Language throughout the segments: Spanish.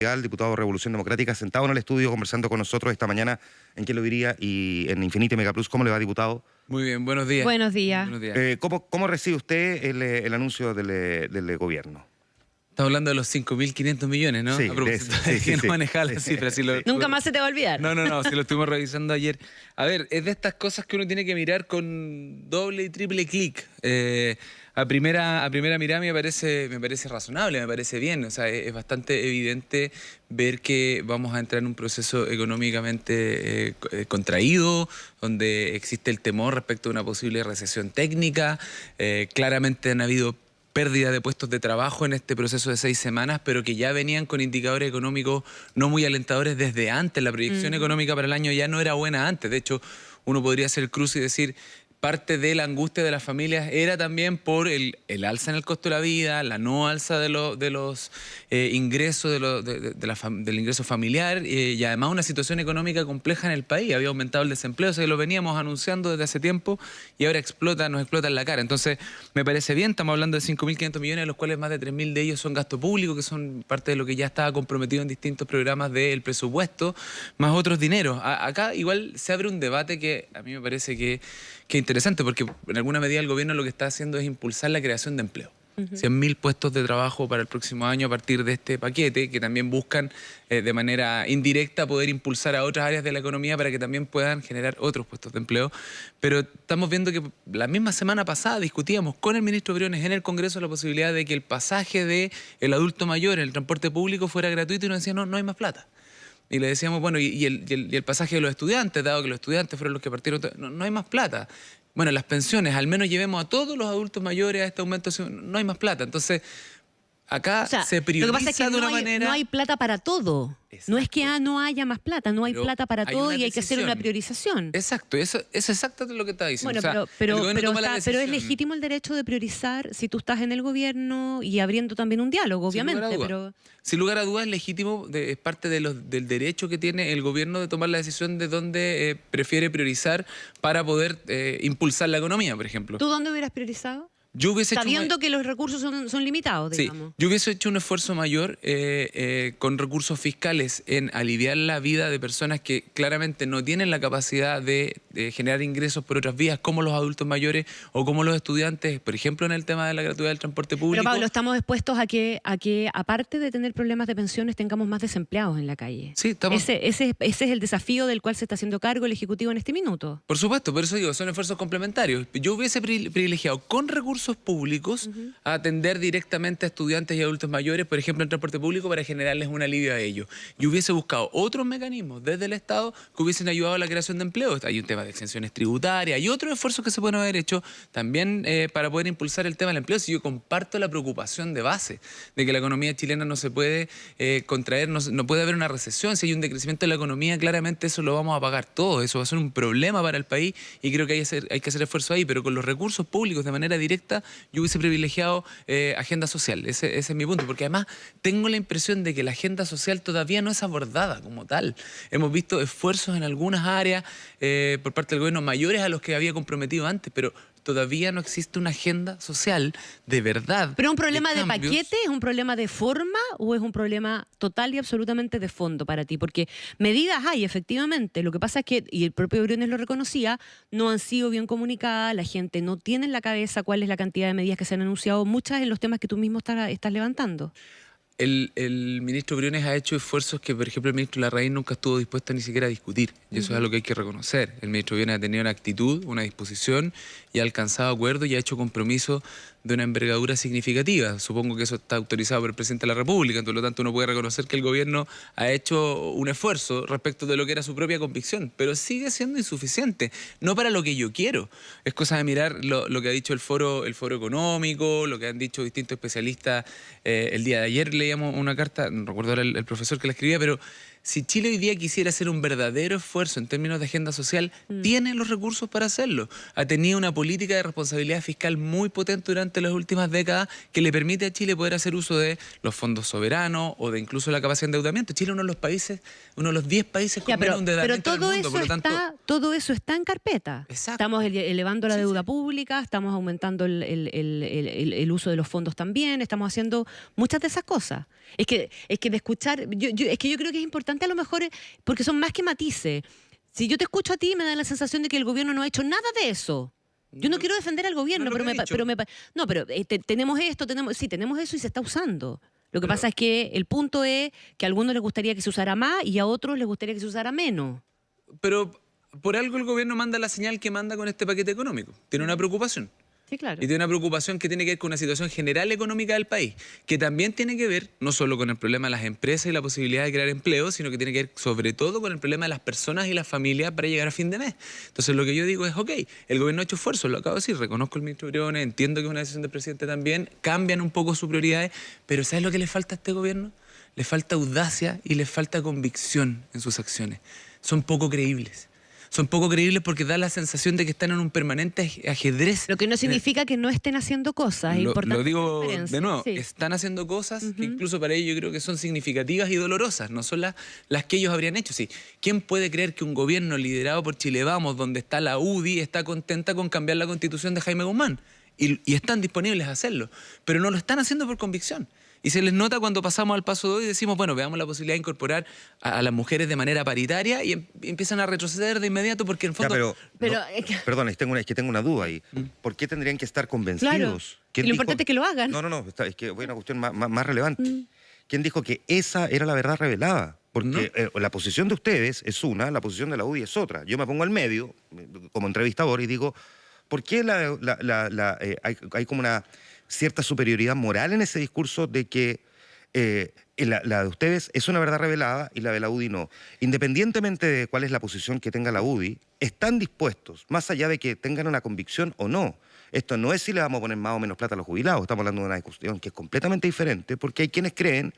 El diputado de Revolución Democrática, sentado en el estudio conversando con nosotros esta mañana en ¿Quién lo diría? Y en Infinity Mega Plus. ¿Cómo le va, diputado? Muy bien, buenos días. Buenos días. Buenos días. ¿Cómo recibe usted el anuncio del gobierno? Estamos hablando de los 5.500 millones, ¿no? Sí, a propósito de eso, de que sí. no manejaba las cifras. Nunca más se te va a olvidar. No, si lo estuvimos revisando ayer. A ver, es de estas cosas que uno tiene que mirar con doble y triple clic. A primera mirada me parece razonable, me parece bien. O sea, es bastante evidente ver que vamos a entrar en un proceso económicamente contraído, donde existe el temor respecto a una posible recesión técnica. Claramente han habido pérdida de puestos de trabajo en este proceso de 6 semanas, pero que ya venían con indicadores económicos no muy alentadores desde antes. La proyección económica para el año ya no era buena antes. De hecho, uno podría hacer el cruce y decir, parte de la angustia de las familias era también por el alza en el costo de la vida, la no alza de los ingresos, del ingreso familiar y además una situación económica compleja en el país. Había aumentado el desempleo, o sea, lo veníamos anunciando desde hace tiempo y ahora nos explota en la cara. Entonces, me parece bien, estamos hablando de 5.500 millones, de los cuales más de 3.000 de ellos son gasto público, que son parte de lo que ya estaba comprometido en distintos programas del presupuesto, más otros dineros. Acá igual se abre un debate que a mí me parece que interesante, porque en alguna medida el gobierno lo que está haciendo es impulsar la creación de empleo. 100.000 puestos de trabajo para el próximo año a partir de este paquete, que también buscan de manera indirecta poder impulsar a otras áreas de la economía para que también puedan generar otros puestos de empleo. Pero estamos viendo que la misma semana pasada discutíamos con el ministro Briones en el Congreso la posibilidad de que el pasaje del adulto mayor en el transporte público fuera gratuito y nos decían, no hay más plata. Y le decíamos, bueno, y el pasaje de los estudiantes, dado que los estudiantes fueron los que partieron, no hay más plata. Bueno, las pensiones, al menos llevemos a todos los adultos mayores a este aumento, no hay más plata. Entonces, acá se prioriza lo que pasa es que de una manera... no hay plata para todo. Exacto. No es que no haya más plata, no hay plata para todo y hay que hacer una priorización. Exacto, eso es exactamente lo que está diciendo. Bueno, o sea, pero es legítimo el derecho de priorizar si tú estás en el gobierno y abriendo también un diálogo, obviamente. Sin lugar a dudas es legítimo, es parte del derecho que tiene el gobierno de tomar la decisión de dónde prefiere priorizar para poder impulsar la economía, por ejemplo. ¿Tú dónde hubieras priorizado? Sabiendo que los recursos son limitados, digamos. Sí, yo hubiese hecho un esfuerzo mayor con recursos fiscales en aliviar la vida de personas que claramente no tienen la capacidad de generar ingresos por otras vías, como los adultos mayores o como los estudiantes, por ejemplo, en el tema de la gratuidad del transporte público. Pero Pablo, estamos expuestos a que aparte de tener problemas de pensiones, tengamos más desempleados en la calle. Sí, estamos... Ese es el desafío del cual se está haciendo cargo el Ejecutivo en este minuto. Por supuesto, por eso digo, son esfuerzos complementarios. Yo hubiese privilegiado con recursos públicos a atender directamente a estudiantes y adultos mayores, por ejemplo, en transporte público, para generarles un alivio a ellos. Yo hubiese buscado otros mecanismos desde el Estado que hubiesen ayudado a la creación de empleo. Hay un tema de exenciones tributarias, hay otros esfuerzos que se pueden haber hecho también para poder impulsar el tema del empleo. Si yo comparto la preocupación de base de que la economía chilena no se puede contraer, no puede haber una recesión, si hay un decrecimiento de la economía, claramente eso lo vamos a pagar todo, eso va a ser un problema para el país y creo que hay que hacer esfuerzo ahí, pero con los recursos públicos de manera directa yo hubiese privilegiado agenda social. Ese es mi punto, porque además tengo la impresión de que la agenda social todavía no es abordada como tal. Hemos visto esfuerzos en algunas áreas por parte del gobierno mayores a los que había comprometido antes, pero todavía no existe una agenda social de verdad. ¿Pero un problema de paquete, es un problema de forma o es un problema total y absolutamente de fondo para ti? Porque medidas hay, efectivamente. Lo que pasa es que, y el propio Briones lo reconocía, no han sido bien comunicadas, la gente no tiene en la cabeza cuál es la cantidad de medidas que se han anunciado, muchas en los temas que tú mismo estás levantando. El ministro Briones ha hecho esfuerzos que, por ejemplo, el ministro Larraín nunca estuvo dispuesto ni siquiera a discutir. Y eso es algo que hay que reconocer. El ministro Briones ha tenido una actitud, una disposición y ha alcanzado acuerdos y ha hecho compromisos de una envergadura significativa. Supongo que eso está autorizado por el presidente de la República, por lo tanto uno puede reconocer que el gobierno ha hecho un esfuerzo respecto de lo que era su propia convicción, pero sigue siendo insuficiente, no para lo que yo quiero. Es cosa de mirar lo que ha dicho el foro económico, lo que han dicho distintos especialistas. El día de ayer leíamos una carta, no recuerdo ahora el profesor que la escribía, pero si Chile hoy día quisiera hacer un verdadero esfuerzo en términos de agenda social, tiene los recursos para hacerlo. Ha tenido una política de responsabilidad fiscal muy potente durante las últimas décadas que le permite a Chile poder hacer uso de los fondos soberanos o de incluso la capacidad de endeudamiento. Chile es uno de los 10 países con menos endeudamiento del mundo. Por lo tanto, todo eso está en carpeta. Exacto. Estamos elevando la Sí, deuda sí. pública, estamos aumentando el uso de los fondos también, estamos haciendo muchas de esas cosas. Es que de escuchar, es que yo creo que es importante a lo mejor, porque son más que matices. Si yo te escucho a ti, me da la sensación de que el gobierno no ha hecho nada de eso. Yo no quiero defender al gobierno, no es lo que he dicho. tenemos esto, tenemos eso y se está usando. Lo que pasa es que el punto es que a algunos les gustaría que se usara más y a otros les gustaría que se usara menos. Pero por algo el gobierno manda la señal que manda con este paquete económico. Tiene una preocupación. Sí, claro. Y tiene una preocupación que tiene que ver con una situación general económica del país, que también tiene que ver no solo con el problema de las empresas y la posibilidad de crear empleo, sino que tiene que ver sobre todo con el problema de las personas y las familias para llegar a fin de mes. Entonces lo que yo digo es, ok, el gobierno ha hecho esfuerzos, lo acabo de decir, reconozco el ministro Briones, entiendo que es una decisión del presidente también, cambian un poco sus prioridades, pero ¿sabes lo que le falta a este gobierno? Le falta audacia y le falta convicción en sus acciones. Son poco creíbles. Son poco creíbles porque da la sensación de que están en un permanente ajedrez. Lo que no significa que no estén haciendo cosas. Es importante Lo digo la diferencia. de nuevo, Sí. están haciendo cosas que incluso para ellos yo creo que son significativas y dolorosas, no son las que ellos habrían hecho. Sí. ¿Quién puede creer que un gobierno liderado por Chile Vamos, donde está la UDI, está contenta con cambiar la constitución de Jaime Guzmán? Y están disponibles a hacerlo, pero no lo están haciendo por convicción. Y se les nota cuando pasamos al paso 2 y decimos, bueno, veamos la posibilidad de incorporar a las mujeres de manera paritaria y empiezan a retroceder de inmediato porque en Ya, fondo... Pero, perdón, es que tengo una duda ahí. ¿Por qué tendrían que estar convencidos? Claro. ¿Quién Y lo dijo- importante es que lo hagan. No, es que voy a una cuestión más relevante. ¿Quién dijo que esa era la verdad revelada? Porque la posición de ustedes es una, la posición de la UDI es otra. Yo me pongo al medio, como entrevistador, y digo, ¿por qué hay como una cierta superioridad moral en ese discurso de que la de ustedes es una verdad revelada y la de la UDI no? Independientemente de cuál es la posición que tenga la UDI, están dispuestos, más allá de que tengan una convicción o no. Esto no es si le vamos a poner más o menos plata a los jubilados, estamos hablando de una discusión que es completamente diferente, porque hay quienes creen,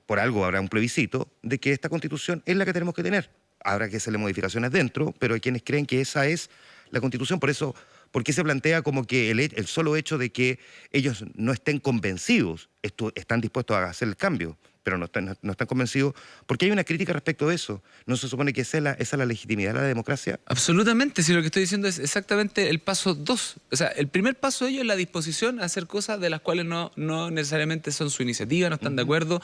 por algo habrá un plebiscito, de que esta constitución es la que tenemos que tener. Habrá que hacerle modificaciones dentro, pero hay quienes creen que esa es la constitución. Por eso, ¿por qué se plantea como que el solo hecho de que ellos no estén convencidos, están dispuestos a hacer el cambio, pero no están convencidos? Porque hay una crítica respecto de eso. ¿No se supone que esa es la legitimidad de la democracia? Absolutamente, si lo que estoy diciendo es exactamente el paso 2. O sea, el primer paso de ellos es la disposición a hacer cosas de las cuales no necesariamente son su iniciativa, no están de acuerdo.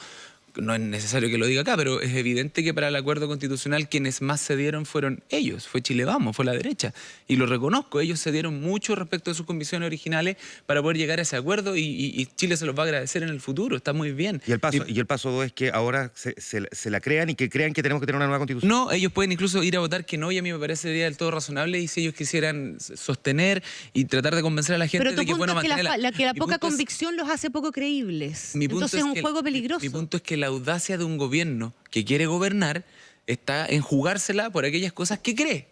No es necesario que lo diga acá, pero es evidente que para el acuerdo constitucional quienes más cedieron fueron ellos, fue Chile Vamos, fue la derecha. Y lo reconozco, ellos cedieron mucho respecto de sus convicciones originales para poder llegar a ese acuerdo y Chile se los va a agradecer en el futuro, está muy bien. Y el paso 2 es que ahora se la crean y que crean que tenemos que tener una nueva constitución. No, ellos pueden incluso ir a votar que no, y a mí me parecería del todo razonable, y si ellos quisieran sostener y tratar de convencer a la gente Pero tu de que punto bueno, es que mantener la mi poca punto es- convicción los hace poco creíbles. mi punto Entonces es un que juego peligroso. Mi punto es que la audacia de un gobierno que quiere gobernar está en jugársela por aquellas cosas que cree.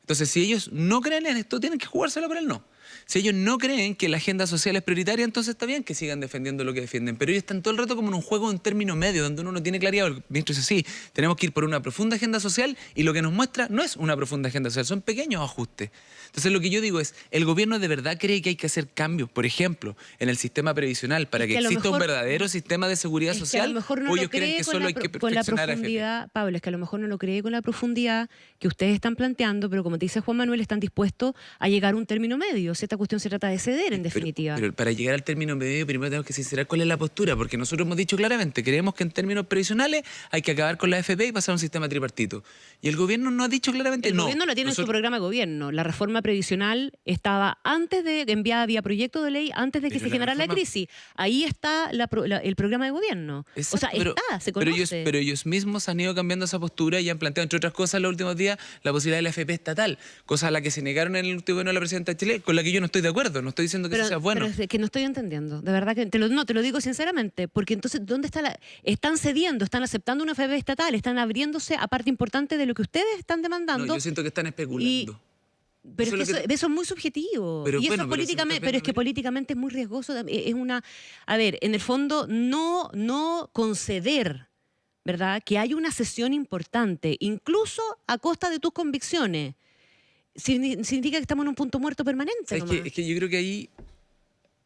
Entonces, si ellos no creen en esto, tienen que jugársela por el no. Si ellos no creen que la agenda social es prioritaria, entonces está bien que sigan defendiendo lo que defienden. Pero ellos están todo el rato como en un juego en término medio, donde uno no tiene claridad. El ministro dice, sí, tenemos que ir por una profunda agenda social, y lo que nos muestra no es una profunda agenda social, son pequeños ajustes. Entonces lo que yo digo es, ¿el gobierno de verdad cree que hay que hacer cambios, por ejemplo, en el sistema previsional para Es que que a lo exista un mejor- verdadero sistema de seguridad Es que a social? lo mejor no ¿O lo ellos creen cree que con solo la hay que con la perfeccionar a AFP? profundidad, Pablo, es que a lo mejor no lo cree con la profundidad que ustedes están planteando, pero como te dice Juan Manuel, están dispuestos a llegar a un término medio. Si esta cuestión se trata de ceder, en definitiva. Pero para llegar al término medio, primero tenemos que sincerar cuál es la postura, porque nosotros hemos dicho claramente, creemos que en términos previsionales hay que acabar con la AFP y pasar a un sistema tripartito. Y el gobierno no ha dicho claramente El no. gobierno la tiene en su Nosotros- programa de gobierno. La reforma previsional estaba enviada vía proyecto de ley antes de que Pero se la generara la reforma- crisis. Ahí está el programa de gobierno. Exacto, o sea, se conoce. pero ellos mismos han ido cambiando esa postura y han planteado, entre otras cosas, en los últimos días, la posibilidad de la AFP estatal, cosa a la que se negaron en el último gobierno de la presidenta de Chile, con la que yo no estoy de acuerdo, no estoy diciendo que eso sea bueno. Pero es que no estoy entendiendo. De verdad que te lo digo sinceramente. Porque entonces, ¿dónde está están cediendo, están aceptando una FP estatal, están abriéndose a parte importante de lo que ustedes están demandando? No, yo siento que están especulando. Pero Eso es que es lo que- eso es muy subjetivo. Pero Y eso bueno, es pero si políticamente, estás pero es que viendo, mira. políticamente es muy riesgoso. Es una. A ver, en el fondo, no conceder, ¿verdad? Que hay una cesión importante, incluso a costa de tus convicciones. Significa que estamos en un punto muerto permanente. ¿Sabes nomás. qué? Es que yo creo que ahí,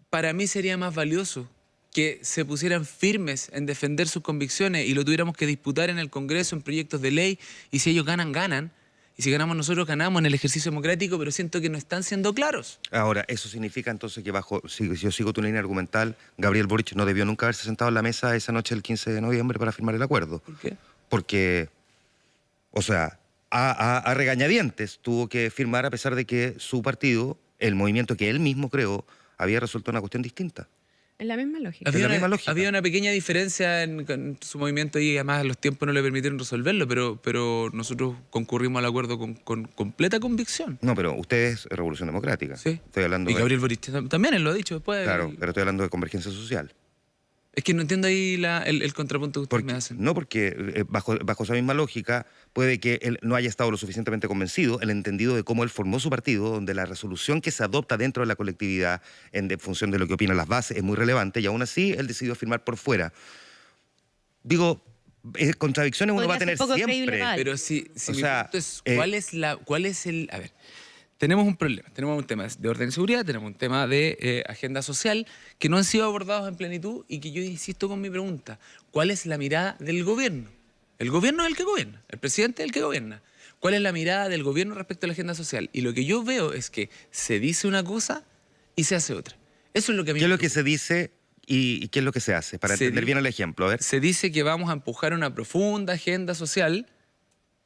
para mí sería más valioso que se pusieran firmes en defender sus convicciones y lo tuviéramos que disputar en el Congreso, en proyectos de ley, y si ellos ganan, ganan. y si ganamos nosotros, ganamos en el ejercicio democrático, pero siento que no están siendo claros. Ahora, eso significa entonces que si yo sigo tu línea argumental, Gabriel Boric no debió nunca haberse sentado en la mesa esa noche del 15 de noviembre para firmar el acuerdo. ¿Por qué? Porque, o sea, a regañadientes tuvo que firmar a pesar de que su partido, el movimiento que él mismo creó, había resuelto una cuestión distinta. Es la misma lógica. Es la misma lógica. Había una pequeña diferencia en su movimiento y además los tiempos no le permitieron resolverlo, pero nosotros concurrimos al acuerdo con completa convicción. No, pero usted es Revolución Democrática. Sí. Estoy hablando Y Gabriel Boric también, él lo ha dicho después. Claro, pero estoy hablando de Convergencia Social. Es que no entiendo ahí el contrapunto que ustedes me hacen. No, porque bajo esa misma lógica puede que él no haya estado lo suficientemente convencido, el entendido de cómo él formó su partido, donde la resolución que se adopta dentro de la colectividad en función de lo que opinan las bases es muy relevante, y aún así él decidió firmar por fuera. Digo, contradicciones uno va a tener siempre. Pero si O mi sea, punto es, ¿cuál es el...? A ver, tenemos un problema, tenemos un tema de orden y seguridad, tenemos un tema de agenda social que no han sido abordados en plenitud y que yo insisto con mi pregunta, ¿cuál es la mirada del gobierno? El gobierno es el que gobierna, el presidente es el que gobierna. ¿Cuál es la mirada del gobierno respecto a la agenda social? Y lo que yo veo es que se dice una cosa y se hace otra. Eso es lo que a mí ¿Qué es me lo que se dice y qué es lo que se hace? Para entender bien el ejemplo, a ver. Se dice que vamos a empujar una profunda agenda social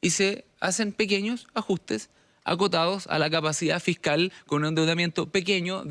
y se hacen pequeños ajustes acotados a la capacidad fiscal con un endeudamiento pequeño. O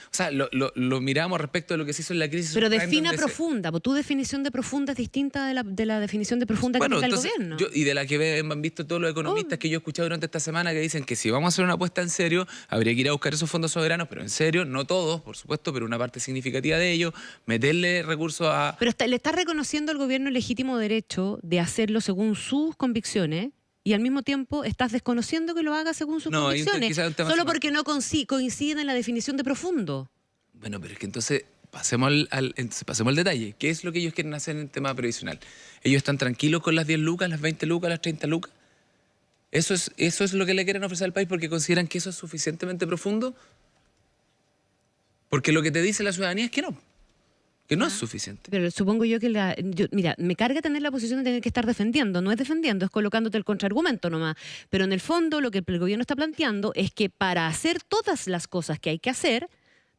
sea, lo miramos respecto a lo que se hizo en la crisis. Pero defina profunda, tu definición de profunda es distinta de la definición de profunda que tiene el gobierno. Y de la que han visto todos los economistas que yo he escuchado durante esta semana que dicen que si vamos a hacer una apuesta en serio, habría que ir a buscar esos fondos soberanos, pero en serio, no todos, por supuesto, pero una parte significativa de ellos, meterle recursos a... Pero le está reconociendo al gobierno el legítimo derecho de hacerlo según sus convicciones, y al mismo tiempo estás desconociendo que lo haga según sus convicciones, solo porque no coinciden en la definición de profundo. Bueno, pero es que entonces pasemos al detalle. ¿Qué es lo que ellos quieren hacer en el tema previsional? ¿Ellos están tranquilos con las 10 lucas, las 20 lucas, las 30 lucas? ¿Eso es lo que le quieren ofrecer al país porque consideran que eso es suficientemente profundo? Porque lo que te dice la ciudadanía es que no es suficiente. Pero supongo yo que mira, me carga tener la posición de tener que estar defendiendo. No es defendiendo, es colocándote el contraargumento nomás. Pero en el fondo lo que el gobierno está planteando es que para hacer todas las cosas que hay que hacer,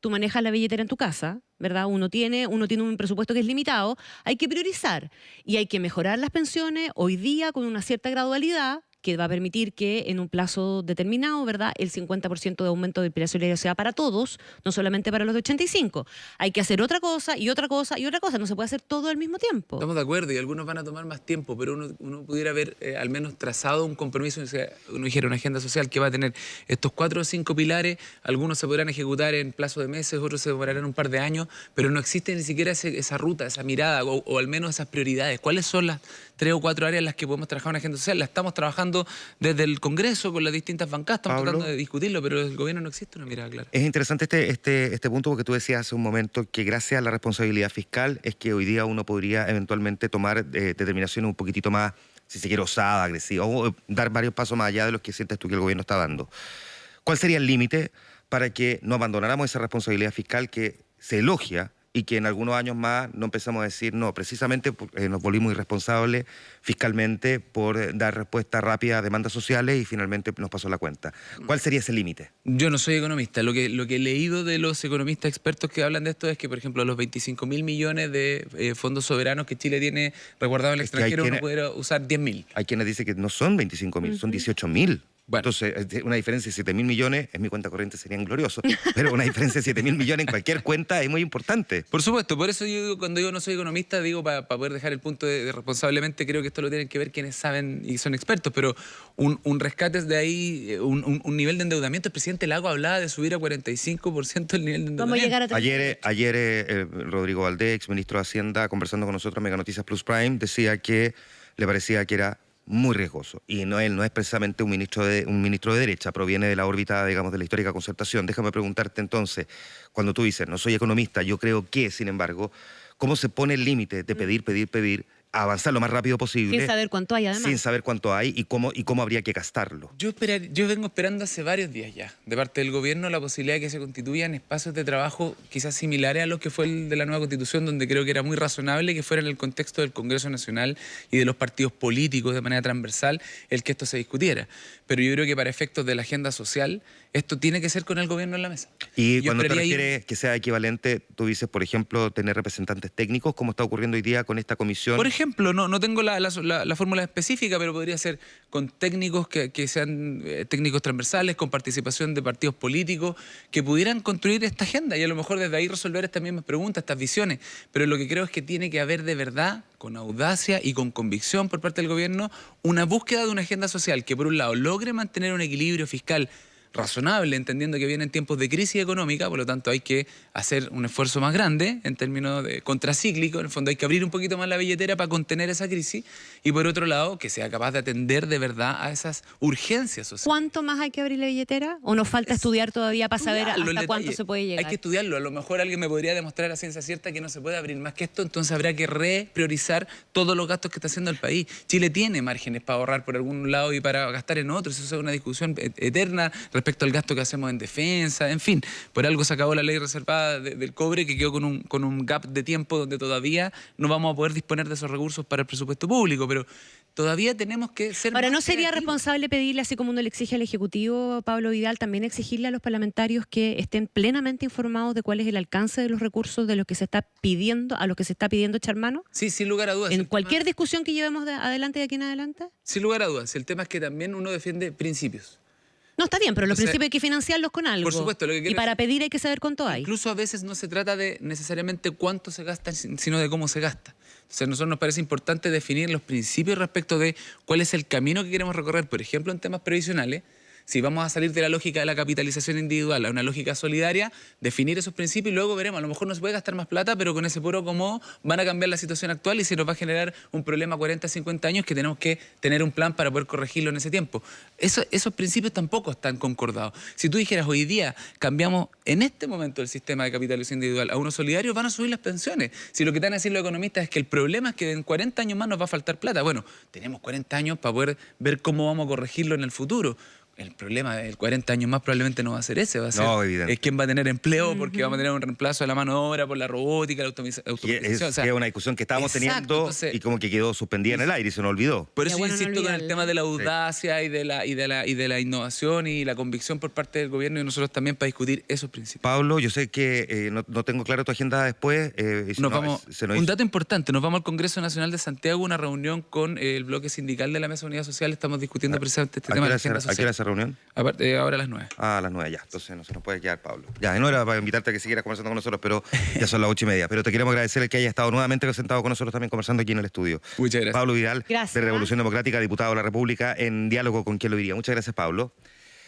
tú manejas la billetera en tu casa, ¿verdad? Uno tiene un presupuesto que es limitado, hay que priorizar y hay que mejorar las pensiones hoy día con una cierta gradualidad que va a permitir que en un plazo determinado, ¿verdad?, el 50% de aumento del precio sea para todos, no solamente para los de 85. Hay que hacer otra cosa y otra cosa y otra cosa, no se puede hacer todo al mismo tiempo. Estamos de acuerdo y algunos van a tomar más tiempo, pero uno pudiera haber al menos trazado un compromiso, uno dijera una agenda social que va a tener estos 4 o 5 pilares, algunos se podrán ejecutar en plazo de meses, otros se demorarán un par de años, pero no existe ni siquiera esa ruta, esa mirada o al menos esas prioridades. ¿Cuáles son las 3 o 4 áreas en las que podemos trabajar una agenda social? La estamos trabajando desde el Congreso con las distintas bancadas, estamos tratando de discutirlo, pero desde el gobierno no existe una mirada clara. Es interesante este punto porque tú decías hace un momento que gracias a la responsabilidad fiscal es que hoy día uno podría eventualmente tomar determinaciones un poquitito más, si se quiere, osada, agresiva, o dar varios pasos más allá de los que sientes tú que el gobierno está dando. ¿Cuál sería el límite para que no abandonáramos esa responsabilidad fiscal que se elogia y que en algunos años más no empezamos a decir, no, precisamente nos volvimos irresponsables fiscalmente por dar respuesta rápida a demandas sociales y finalmente nos pasó la cuenta? ¿Cuál sería ese límite? Yo no soy economista. Lo que he leído de los economistas expertos que hablan de esto es que, por ejemplo, los 25.000 millones de fondos soberanos que Chile tiene resguardados en el extranjero, uno pudiera usar 10.000. Hay quienes dicen que no son 25.000, son 18.000. Bueno. Entonces, una diferencia de 7.000 millones, en mi cuenta corriente serían gloriosos, pero una diferencia de 7.000 millones en cualquier cuenta es muy importante. Por supuesto, por eso yo digo, cuando yo no soy economista, digo, para poder dejar el punto de responsablemente, creo que esto lo tienen que ver quienes saben y son expertos, pero un rescate de ahí, un nivel de endeudamiento, el presidente Lago hablaba de subir a 45% el nivel de endeudamiento. ¿Cómo llegar a Ayer Rodrigo Valdés, exministro de Hacienda, conversando con nosotros en Mega Noticias Plus Prime, decía que le parecía que era muy riesgoso. Y él no es precisamente un ministro de derecha, proviene de la órbita, digamos, de la histórica concertación. Déjame preguntarte entonces, cuando tú dices, no soy economista, yo creo que, sin embargo, ¿cómo se pone el límite de pedir avanzar lo más rápido posible. Sin saber cuánto hay, además. Sin saber cuánto hay y cómo habría que gastarlo. Yo vengo esperando hace varios días ya, de parte del gobierno, la posibilidad de que se constituyan espacios de trabajo quizás similares a los que fue el de la nueva Constitución, donde creo que era muy razonable que fuera en el contexto del Congreso Nacional y de los partidos políticos de manera transversal el que esto se discutiera. Pero yo creo que para efectos de la agenda social, esto tiene que ser con el gobierno en la mesa. Y Yo cuando te esperaría refieres que sea equivalente, tú dices, por ejemplo, tener representantes técnicos, como está ocurriendo hoy día con esta comisión. Por ejemplo, no tengo la fórmula específica, pero podría ser con técnicos que sean técnicos transversales, con participación de partidos políticos, que pudieran construir esta agenda y a lo mejor desde ahí resolver estas mismas preguntas, estas visiones. Pero lo que creo es que tiene que haber de verdad, con audacia y con convicción por parte del gobierno, una búsqueda de una agenda social que por un lado logre mantener un equilibrio fiscal razonable, entendiendo que vienen tiempos de crisis económica, por lo tanto hay que hacer un esfuerzo más grande en términos de contracíclico, en el fondo hay que abrir un poquito más la billetera para contener esa crisis, y por otro lado que sea capaz de atender de verdad a esas urgencias sociales. ¿Cuánto más hay que abrir la billetera? ¿O nos falta estudiar todavía para saber hasta cuánto se puede llegar? Hay que estudiarlo, a lo mejor alguien me podría demostrar a ciencia cierta que no se puede abrir más que esto, entonces habrá que repriorizar todos los gastos que está haciendo el país. Chile tiene márgenes para ahorrar por algún lado y para gastar en otros, eso es una discusión eterna respecto al gasto que hacemos en defensa, en fin, por algo se acabó la ley reservada del cobre que quedó con un gap de tiempo donde todavía no vamos a poder disponer de esos recursos para el presupuesto público, pero todavía tenemos que ser Ahora, ¿no más sería creativos? responsable pedirle, así como uno le exige al Ejecutivo, Pablo Vidal, también exigirle a los parlamentarios que estén plenamente informados de cuál es el alcance de los recursos de los que se está pidiendo, a los que se está pidiendo echar mano? Sí, sin lugar a dudas. En El cualquier tema- discusión que llevemos adelante de aquí en adelante. Sin lugar a dudas, el tema es que también uno defiende principios. No, está bien, pero los Entonces, principios hay que financiarlos con algo. por supuesto, lo que y quiero para decir- pedir hay que saber cuánto hay. Incluso a veces no se trata de necesariamente cuánto se gasta, sino de cómo se gasta. Entonces a nosotros nos parece importante definir los principios respecto de cuál es el camino que queremos recorrer, por ejemplo, en temas previsionales. Si vamos a salir de la lógica de la capitalización individual a una lógica solidaria, definir esos principios y luego veremos, a lo mejor no se puede gastar más plata, pero con ese puro acomodo van a cambiar la situación actual y se nos va a generar un problema a 40, 50 años que tenemos que tener un plan para poder corregirlo en ese tiempo. Esos principios tampoco están concordados. Si tú dijeras hoy día cambiamos en este momento el sistema de capitalización individual a uno solidario, van a subir las pensiones. Si lo que están a decir los economistas es que el problema es que en 40 años más nos va a faltar plata, bueno, tenemos 40 años para poder ver cómo vamos a corregirlo en el futuro. El problema de 40 años más probablemente no va a ser ese, va a ser evidente. es quién va a tener empleo porque vamos a tener un reemplazo de la mano de obra por la robótica, la automatización. Que es una discusión que estábamos exacto, teniendo entonces- y como que quedó suspendida en el aire y se nos olvidó. Por Ya, eso bueno, no insisto con el olvidarlo. tema de la audacia y de la innovación y la convicción por parte del gobierno y nosotros también para discutir esos principios. Pablo, yo sé que no tengo claro tu agenda después. Y si Nos no, vamos, se nos un hizo- dato importante, nos vamos al Congreso Nacional de Santiago, una reunión con el bloque sindical de la Mesa de Unidad Social, estamos discutiendo precisamente este ¿A qué tema de hora la agenda ¿A qué hora social. esa reunión? Ahora a las 9. A las 9 ya, entonces no se nos puede quedar, Pablo. Ya, no era para invitarte a que siguieras conversando con nosotros, pero ya son las 8:30. Pero te queremos agradecer el que haya estado nuevamente sentado con nosotros también conversando aquí en el estudio. Muchas gracias. Pablo Vidal, Gracias. de Revolución Democrática, diputado de la República, en diálogo con quién lo diría. Muchas gracias, Pablo.